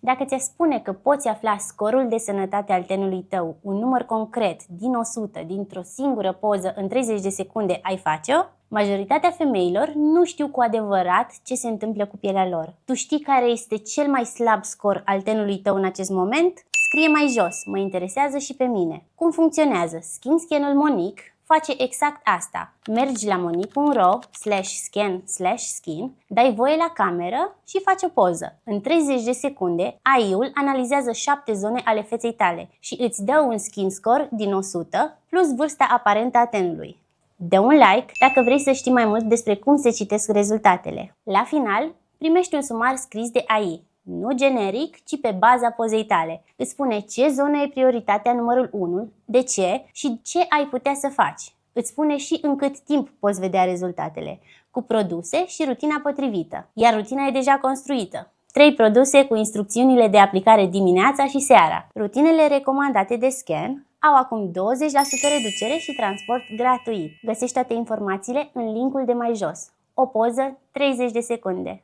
Dacă ți-a spune că poți afla scorul de sănătate al tenului tău, un număr concret din 100, dintr-o singură poză în 30 de secunde, ai face-o? Majoritatea femeilor nu știu cu adevărat ce se întâmplă cu pielea lor. Tu știi care este cel mai slab scor al tenului tău în acest moment? Scrie mai jos, mă interesează și pe mine. Cum funcționează? Skin Scan-ul Monique face exact asta. Mergi la monique.ro/scan/skin, dai voie la cameră și faci o poză. În 30 de secunde, AI-ul analizează 7 zone ale feței tale și îți dă un skin score din 100 plus vârsta aparentă a tenului. Dă un like dacă vrei să știi mai mult despre cum se citesc rezultatele. La final, primești un sumar scris de AI, nu generic, ci pe baza pozei tale. Îți spune ce zonă e prioritatea numărul 1, de ce și ce ai putea să faci. Îți spune și în cât timp poți vedea rezultatele, cu produse și rutina potrivită. Iar rutina e deja construită. 3 produse cu instrucțiunile de aplicare dimineața și seara. Rutinele recomandate de scan au acum 20% reducere și transport gratuit. Găsești toate informațiile în linkul de mai jos. O poză, 30 de secunde.